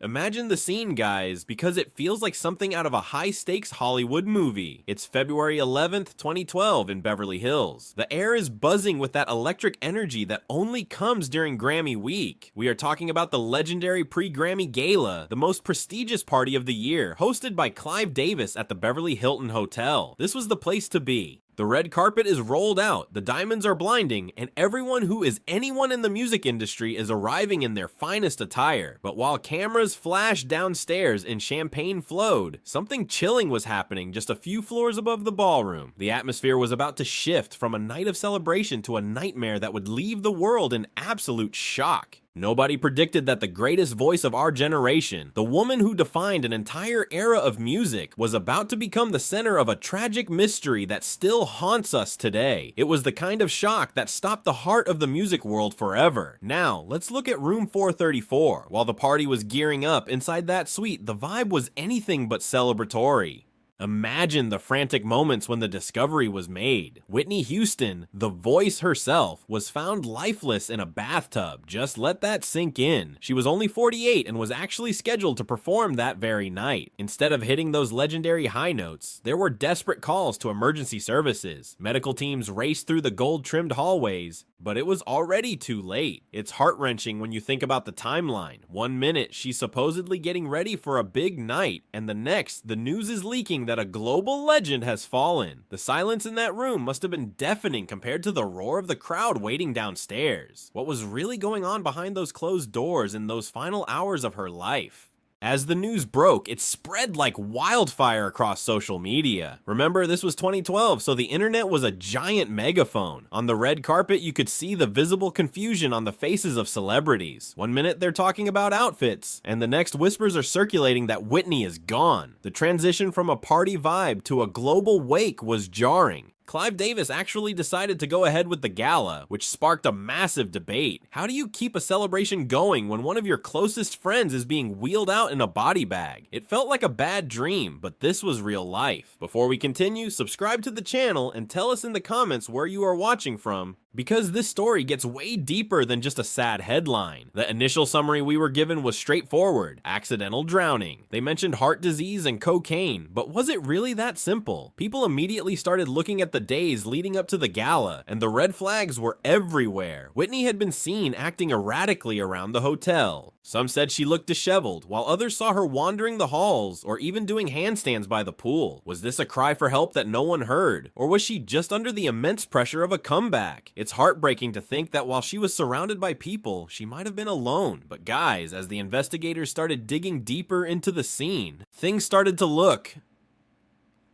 Imagine the scene, guys, because it feels like something out of a high-stakes Hollywood movie. It's February 11th, 2012 in Beverly Hills. The air is buzzing with that electric energy that only comes during Grammy week. We are talking about the legendary pre-Grammy Gala, the most prestigious party of the year, hosted by Clive Davis at the Beverly Hilton Hotel. This was the place to be. The red carpet is rolled out, the diamonds are blinding, and everyone who is anyone in the music industry is arriving in their finest attire. But while cameras flashed downstairs and champagne flowed, something chilling was happening just a few floors above the ballroom. The atmosphere was about to shift from a night of celebration to a nightmare that would leave the world in absolute shock. Nobody predicted that the greatest voice of our generation, the woman who defined an entire era of music, was about to become the center of a tragic mystery that still haunts us today. It was the kind of shock that stopped the heart of the music world forever. Now, let's look at room 434. While the party was gearing up inside that suite, the vibe was anything but celebratory. Imagine the frantic moments when the discovery was made. Whitney Houston, the voice herself, was found lifeless in a bathtub. Just let that sink in. She was only 48 and was actually scheduled to perform that very night. Instead of hitting those legendary high notes, there were desperate calls to emergency services. Medical teams raced through the gold-trimmed hallways, but it was already too late. It's heart-wrenching when you think about the timeline. 1 minute, she's supposedly getting ready for a big night, and the next, the news is leaking that a global legend has fallen. The silence in that room must have been deafening compared to the roar of the crowd waiting downstairs. What was really going on behind those closed doors in those final hours of her life? As the news broke, it spread like wildfire across social media. Remember, this was 2012, so the internet was a giant megaphone. On the red carpet, you could see the visible confusion on the faces of celebrities. 1 minute they're talking about outfits, and the next whispers are circulating that Whitney is gone. The transition from a party vibe to a global wake was jarring. Clive Davis actually decided to go ahead with the gala, which sparked a massive debate. How do you keep a celebration going when one of your closest friends is being wheeled out in a body bag? It felt like a bad dream, but this was real life. Before we continue, subscribe to the channel and tell us in the comments where you are watching from, because this story gets way deeper than just a sad headline. The initial summary we were given was straightforward: accidental drowning. They mentioned heart disease and cocaine, but was it really that simple? People immediately started looking at the days leading up to the gala, and the red flags were everywhere. Whitney had been seen acting erratically around the hotel. Some said she looked disheveled, while others saw her wandering the halls or even doing handstands by the pool. Was this a cry for help that no one heard? Or was she just under the immense pressure of a comeback? It's heartbreaking to think that while she was surrounded by people, she might have been alone. But guys, as the investigators started digging deeper into the scene, things started to look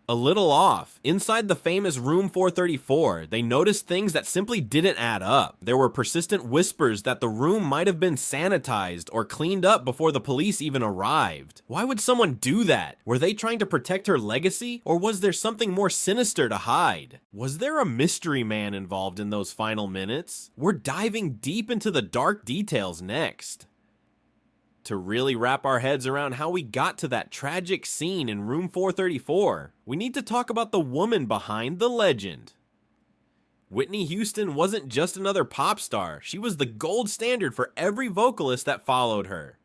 a little off. Inside the famous room 434, they noticed things that simply didn't add up. There were persistent whispers that the room might have been sanitized or cleaned up before the police even arrived. Why would someone do that? Were they trying to protect her legacy, or was there something more sinister to hide? Was there a mystery man involved in those final minutes? We're diving deep into the dark details next. To really wrap our heads around how we got to that tragic scene in room 434, we need to talk about the woman behind the legend. Whitney Houston wasn't just another pop star, she was the gold standard for every vocalist that followed her.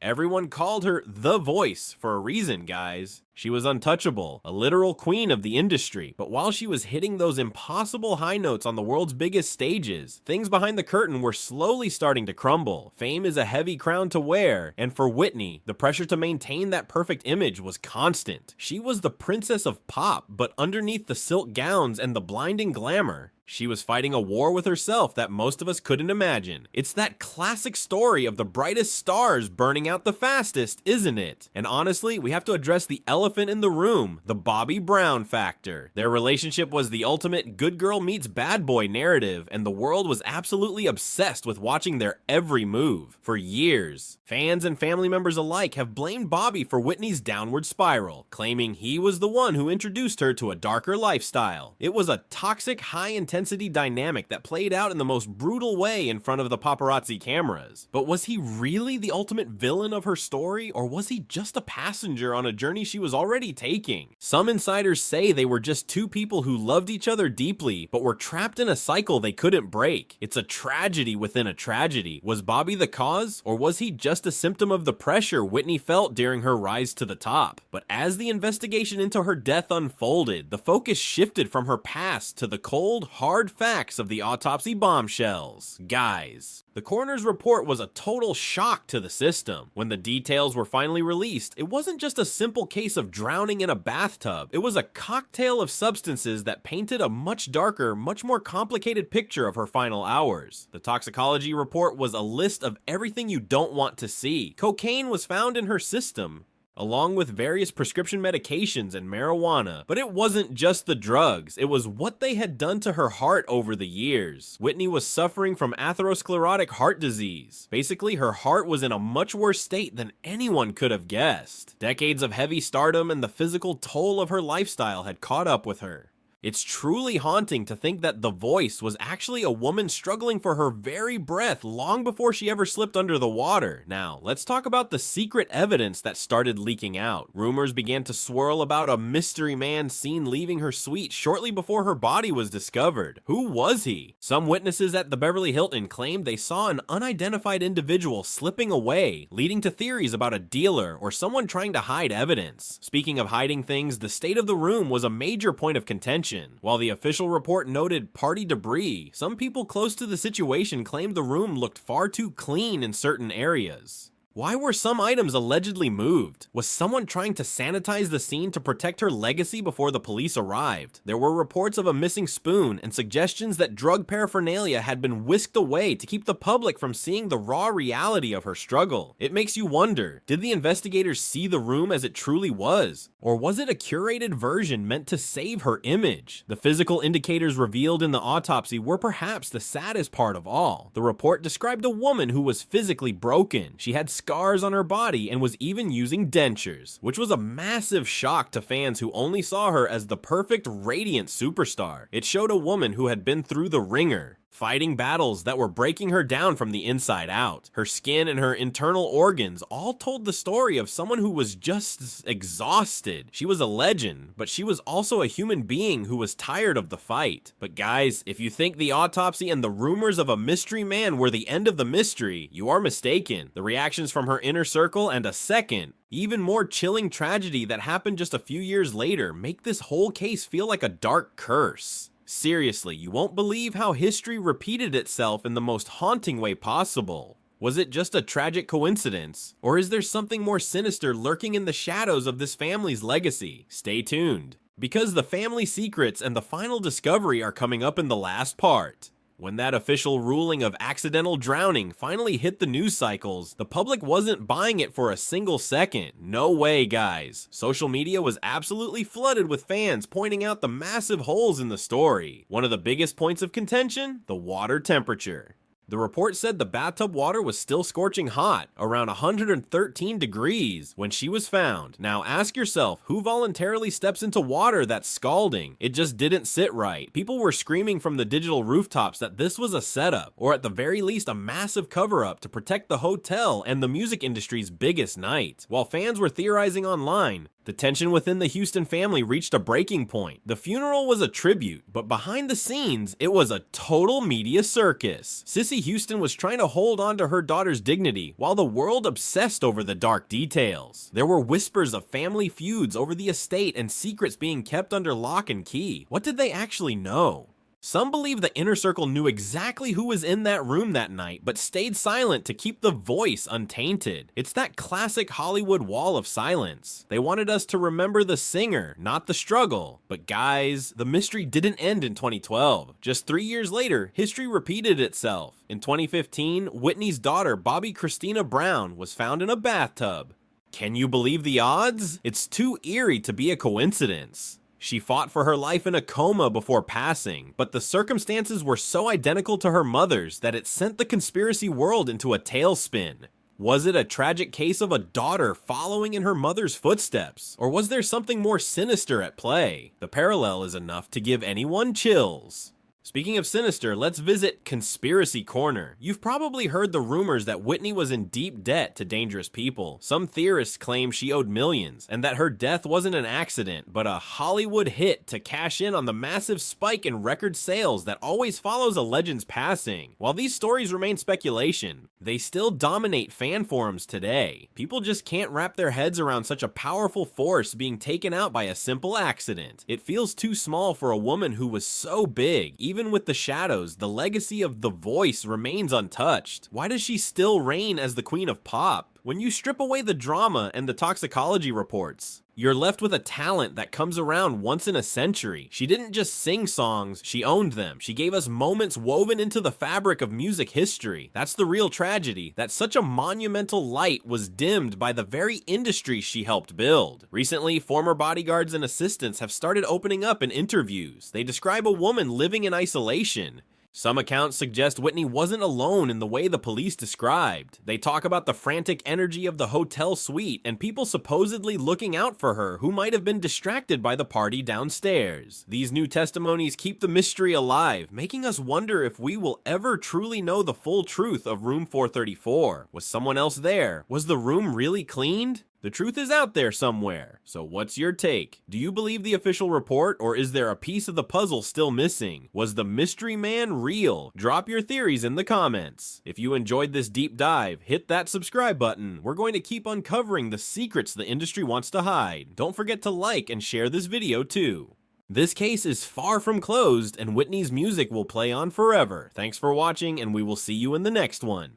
Everyone called her the voice for a reason, guys. She was untouchable, a literal queen of the industry. But while she was hitting those impossible high notes on the world's biggest stages, things behind the curtain were slowly starting to crumble. Fame is a heavy crown to wear, and for Whitney, the pressure to maintain that perfect image was constant. She was the princess of pop, but underneath the silk gowns and the blinding glamour, she was fighting a war with herself that most of us couldn't imagine. It's that classic story of the brightest stars burning out the fastest, isn't it? And honestly, we have to address the elephant in the room, the Bobby Brown factor. Their relationship was the ultimate good girl meets bad boy narrative, and the world was absolutely obsessed with watching their every move. For years, fans and family members alike have blamed Bobby for Whitney's downward spiral, claiming he was the one who introduced her to a darker lifestyle. It was a toxic, high-intensity high-intensity dynamic that played out in the most brutal way in front of the paparazzi cameras. But was he really the ultimate villain of her story, or was he just a passenger on a journey she was already taking? Some insiders say they were just two people who loved each other deeply, but were trapped in a cycle they couldn't break. It's a tragedy within a tragedy. Was Bobby the cause, or was he just a symptom of the pressure Whitney felt during her rise to the top? But as the investigation into her death unfolded, the focus shifted from her past to the cold, hard facts of the autopsy bombshells. Guys, the coroner's report was a total shock to the system. When the details were finally released, it wasn't just a simple case of drowning in a bathtub. It was a cocktail of substances that painted a much darker, much more complicated picture of her final hours. The toxicology report was a list of everything you don't want to see. Cocaine was found in her system, along with various prescription medications and marijuana. But it wasn't just the drugs, it was what they had done to her heart over the years. Whitney was suffering from atherosclerotic heart disease. Basically, her heart was in a much worse state than anyone could have guessed. Decades of heavy stardom and the physical toll of her lifestyle had caught up with her. It's truly haunting to think that The Voice was actually a woman struggling for her very breath long before she ever slipped under the water. Now, let's talk about the secret evidence that started leaking out. Rumors began to swirl about a mystery man seen leaving her suite shortly before her body was discovered. Who was he? Some witnesses at the Beverly Hilton claimed they saw an unidentified individual slipping away, leading to theories about a dealer or someone trying to hide evidence. Speaking of hiding things, the state of the room was a major point of contention. While the official report noted party debris, some people close to the situation claimed the room looked far too clean in certain areas. Why were some items allegedly moved? Was someone trying to sanitize the scene to protect her legacy before the police arrived? There were reports of a missing spoon and suggestions that drug paraphernalia had been whisked away to keep the public from seeing the raw reality of her struggle. It makes you wonder, did the investigators see the room as it truly was? Or was it a curated version meant to save her image? The physical indicators revealed in the autopsy were perhaps the saddest part of all. The report described a woman who was physically broken. She had scars on her body and was even using dentures, which was a massive shock to fans who only saw her as the perfect, radiant superstar. It showed a woman who had been through the ringer, fighting battles that were breaking her down from the inside out. Her skin and her internal organs all told the story of someone who was just exhausted. She was a legend, but she was also a human being who was tired of the fight. But guys, if you think the autopsy and the rumors of a mystery man were the end of the mystery, you are mistaken. The reactions from her inner circle and a second, even more chilling tragedy that happened just a few years later make this whole case feel like a dark curse. Seriously, you won't believe how history repeated itself in the most haunting way possible. Was it just a tragic coincidence? Or is there something more sinister lurking in the shadows of this family's legacy? Stay tuned, because the family secrets and the final discovery are coming up in the last part. When that official ruling of accidental drowning finally hit the news cycles, the public wasn't buying it for a single second. No way, guys. Social media was absolutely flooded with fans pointing out the massive holes in the story. One of the biggest points of contention? The water temperature. The report said the bathtub water was still scorching hot, around 113 degrees, when she was found. Now ask yourself, who voluntarily steps into water that's scalding? It just didn't sit right. People were screaming from the digital rooftops that this was a setup, or at the very least a massive cover-up to protect the hotel and the music industry's biggest night. While fans were theorizing online, the tension within the Houston family reached a breaking point. The funeral was a tribute, but behind the scenes, it was a total media circus. Sissy Houston was trying to hold on to her daughter's dignity, while the world obsessed over the dark details. There were whispers of family feuds over the estate and secrets being kept under lock and key. What did they actually know? Some believe the inner circle knew exactly who was in that room that night, but stayed silent to keep The Voice untainted. It's that classic Hollywood wall of silence. They wanted us to remember the singer, not the struggle. But guys, the mystery didn't end in 2012. Just 3 years later, history repeated itself. In 2015, Whitney's daughter, Bobby Christina Brown, was found in a bathtub. Can you believe the odds? It's too eerie to be a coincidence. She fought for her life in a coma before passing, but the circumstances were so identical to her mother's that it sent the conspiracy world into a tailspin. Was it a tragic case of a daughter following in her mother's footsteps, or was there something more sinister at play? The parallel is enough to give anyone chills. Speaking of sinister, let's visit Conspiracy Corner. You've probably heard the rumors that Whitney was in deep debt to dangerous people. Some theorists claim she owed millions, and that her death wasn't an accident, but a Hollywood hit to cash in on the massive spike in record sales that always follows a legend's passing. While these stories remain speculation, they still dominate fan forums today. People just can't wrap their heads around such a powerful force being taken out by a simple accident. It feels too small for a woman who was so big. Even with the shadows, the legacy of The Voice remains untouched. Why does she still reign as the queen of pop? When you strip away the drama and the toxicology reports, you're left with a talent that comes around once in a century. She didn't just sing songs, she owned them. She gave us moments woven into the fabric of music history. That's the real tragedy, that such a monumental light was dimmed by the very industry she helped build. Recently, former bodyguards and assistants have started opening up in interviews. They describe a woman living in isolation. Some accounts suggest Whitney wasn't alone in the way the police described. They talk about the frantic energy of the hotel suite and people supposedly looking out for her who might have been distracted by the party downstairs. These new testimonies keep the mystery alive, making us wonder if we will ever truly know the full truth of room 434. Was someone else there? Was the room really cleaned? The truth is out there somewhere. So what's your take? Do you believe the official report, or is there a piece of the puzzle still missing? Was the mystery man real? Drop your theories in the comments. If you enjoyed this deep dive, hit that subscribe button. We're going to keep uncovering the secrets the industry wants to hide. Don't forget to like and share this video too. This case is far from closed, and Whitney's music will play on forever. Thanks for watching, and we will see you in the next one.